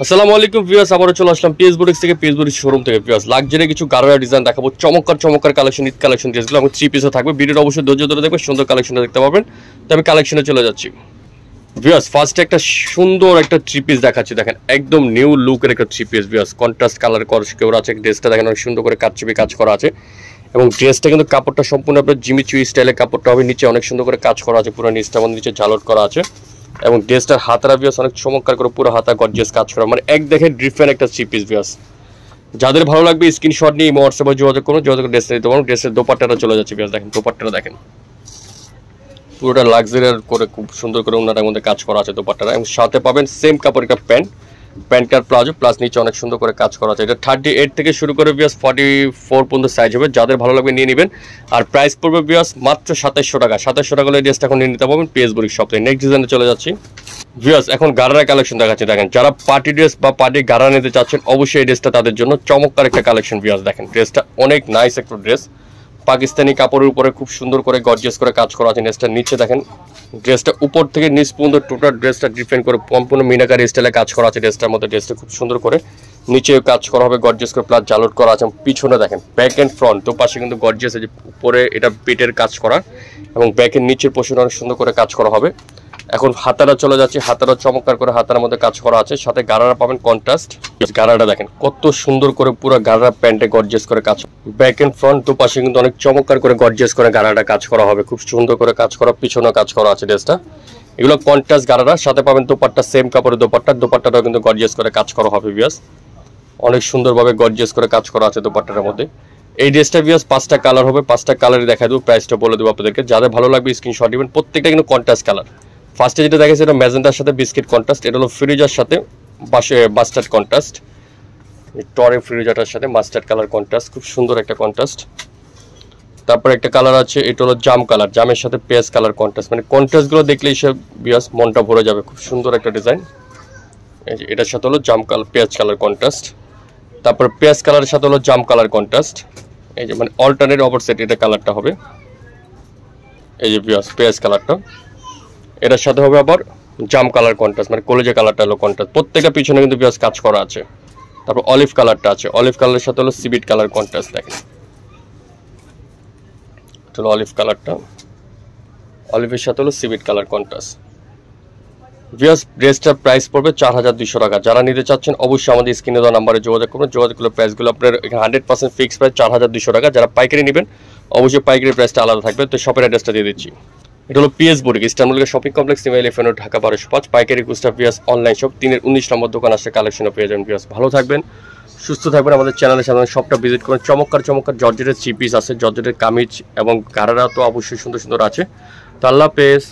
আসসালামু আলাইকুম ভিউয়ার্স, আবারও চলে আসলাম পিএস বুটিক্স থেকে, পিএস বুটিক্স শোরুম থেকে। ভিউয়ার্স, লাক্সারি কিছু গারারা ডিজাইন দেখাবো, চমৎকার চমৎকার কালেকশন, ঈদ কালেকশন ড্রেসগুলো এবং 3 পিসও থাকবে। ভিডিওটা অবশ্যই ধৈর্য ধরে দেখবেন, সুন্দর কালেকশনটা দেখতে পাবেন। তো আমি কালেকশনে চলে যাচ্ছি। ভিউয়ার্স, ফার্স্টে একটা সুন্দর একটা 3 পিস দেখাচ্ছি। দেখেন একদম নিউ লুকের একটা 3 পিস। ভিউয়ার্স, কন্ট্রাস্ট কালার করা আছে। ড্রেসটা দেখেন অনেক সুন্দর করে কাটছবি কাজ করা আছে এবং ড্রেসটা কিন্তু কাপড়টা সম্পূর্ণ আপনার জিমিচুই স্টাইলের কাপড়টা হবে। নিচে অনেক সুন্দর করে কাজ করা আছে, পুরো নিচটা মধ্যে নিচে ঝালট করা আছে এবং ড্রেসটার হাতারা ভিউয়ার্স অনেক চমৎকার করে পুরো হাতা গর্জিয়াস কাজ করা, মানে এক দেখে ডিফারেন্ট একটা 3 পিস। ভিউয়ার্স, যাদের ভালো লাগবে স্ক্রিনশট নিয়ে হোয়াটসঅ্যাপে যোগাযোগ করুন, ড্রেস নিতে পারুন। ড্রেসের দোপাট্টাটা চলে যাচ্ছে। ভিউয়ার্স, দেখেন দোপাট্টাটা দেখেন, পুরোটা লাক্সারি করে খুব সুন্দর করে ওনাটার মধ্যে কাজ করা আছে দোপাট্টাটা। এবং সাথে পাবেন সেম কাপড় একটা প্যান্ট কাট প্লাজো প্লাস নিচে অনেক সুন্দর করে কাজ করা আছে। এটা 38 থেকে শুরু করে ভিউয়ার্স 44 পর্যন্ত সাইজ হবে। যাদের ভালো লাগবে নিয়ে নেবেন। আর প্রাইস পড়বে ভিউয়ার্স মাত্র 2700 টাকা। 2700 টাকা হলে ড্রেসটা এখন নিয়ে নিতে পারবেন পিএস বুটিক্স শপ থেকে। নেক্সট ডিজাইনে চলে যাচ্ছি। ভিউয়ার্স, এখন গারারা কালেকশন দেখাচ্ছি। দেখেন যারা পার্টি ড্রেস বা পার্টি গারা নিতে চাচ্ছেন অবশ্যই এই ড্রেসটা তাদের জন্য চমৎকার একটা কালেকশন। ভিউয়ার্স, দেখেন ড্রেসটা অনেক নাইস একটা ড্রেস, পাকিস্তানি কাপড়ের উপরে খুব সুন্দর করে গর্জিয়াস করে কাজ করা আছে। ড্রেসটার নিচে দেখেন, ড্রেসটা উপর থেকে নিচ পর্যন্ত টোটাল ড্রেসটা ডিফারেন্ট করে সম্পূর্ণ মিনাকারি স্টাইলে কাজ করা আছে। ড্রেসটার মধ্যে ড্রেসটা খুব সুন্দর করে নিচেও কাজ করা হবে গর্জিয়াস করে, প্লাস জালট করা আছে। পিছনে দেখেন ব্যাক অ্যান্ড ফ্রন্ট তো পাশে কিন্তু গর্জিয়াস আছে। উপরে এটা পেটের কাজ করা এবং ব্যাকের নিচের পোর্শনে অনেক সুন্দর করে কাজ করা হবে। এখন হাতারা চলে যাচ্ছে। হাতারা চমৎকার করে হাতার মধ্যে কাজ করা আছে, সাথে গারারা পাবেন কন্ট্রাস্ট। গারাটা দেখেন কত সুন্দর করে পুরো গারারা প্যান্টে গর্জিয়াস করে কাজ, ব্যাক এন্ড ফ্রন্ট দুপাশে কিন্তু অনেক চমৎকার করে গর্জিয়াস করে গারাটা কাজ করা হবে, খুব সুন্দর করে কাজ করা, পিছনে কাজ করা আছে ড্রেসটা। এগুলো কন্ট্রাস্ট গারারা, সাথে পাবেন দোপাট্টা সেম কাপড়ের দোপাট্টাটাও কিন্তু গর্জিয়াস করে কাজ করা হবে। ভিউয়ার্স, অনেক সুন্দরভাবে গর্জিয়াস করে কাজ করা আছে দোপাট্টার মধ্যে। এই ড্রেসটা ভিউয়ার্স 5টা কালার হবে, 5টা কালারই দেখা দেবো, প্রাইসটা বলে দেবো আপনাদেরকে। যাদের ভালো লাগবে স্ক্রিনশট দিবেন। প্রত্যেকটা কিন্তু কন্ট্রাস্ট কালার। ফার্স্টে যেটা দেখেছে এটা ম্যাজেন্টার সাথে বিস্কিট কন্ট্রাস্ট, এটা হলো ফিরোজার সাথে মাস্টার্ড কন্ট্রাস্ট, টরে ফিরোজাটার সাথে মাস্টার্ড কালার কন্ট্রাস্ট, খুব সুন্দর একটা কন্ট্রাস্ট। তারপর একটা কালার আছে, এটা হলো জাম কালার, জামের সাথে পেঁয়াজ কালার কন্ট্রাস্ট, মানে কন্ট্রাস্টগুলো দেখলেই সব বিয়াস মনটা ভরে যাবে। খুব সুন্দর একটা ডিজাইন। এই যে এটার সাথে হলো জাম কালার পেঁয়াজ কালার কন্ট্রাস্ট, তারপর পেঁয়াজ কালারের সাথে হলো জাম কালার কন্ট্রাস্ট। এই যে মানে অল্টারনেট অপোজিট এটা কালারটা হবে। এই যে বিয়াস পেঁয়াজ কালারটা, এটার সাথে হবে আবার জাম কালার কন্ট্রাস্ট, মানে কলেজে কালারটা হলো কন্ট্রাস্ট। প্রত্যেকটা পিছনে কিন্তু বিয়াস কাজ করা আছে। তারপর অলিভ কালারটা আছে, অলিভ কালারের সাথে হলো সিবিট কালার কন্ট্রাস্ট। দেখেন এটা হলো অলিভ কালারটা, অলিভের সাথে হলো সিবিট কালার কন্ট্রাস্ট। ভিউয়ার্স, ড্রেসটার প্রাইস পড়বে 4200 টাকা। যারা নিতে চাচ্ছেন অবশ্যই আমাদের স্ক্রিনে দেওয়া নাম্বারে যোগাযোগ করবেন। যোগাযোগ করলে প্রাইসগুলো আপনার এখানে 100% ফিক্স প্রাইস 4200 টাকা। যারা পাইকারি নেবেন অবশ্যই পাইকারি প্রাইসটা আলাদা থাকবে। তো শপের অ্যাড্রেসটা দিয়ে দিচ্ছি। এটা হলো পিএস বুটিক, ইস্টানবুলের শপিং কমপ্লেক্স, নিমাইল এফএনও, ঢাকা 1205। পাইকারি কুস্টা ভিউয়ার্স অনলাইন শপ 3-19 নম্বর দোকান আসছে, কালেকশনও পেয়ে যাবেন। ভিউয়ার্স, ভালো থাকবেন, সুস্থ থাকবেন। আমাদের চ্যানেলের সামনে শপটা ভিজিট করুন। চমৎকার চমৎকার জর্জেটের 3 পিস আছে, জর্জেটের কামিজ এবং গারারা তো অবশ্যই সুন্দর সুন্দর আছে। তো আল্লাহ হাফেজ।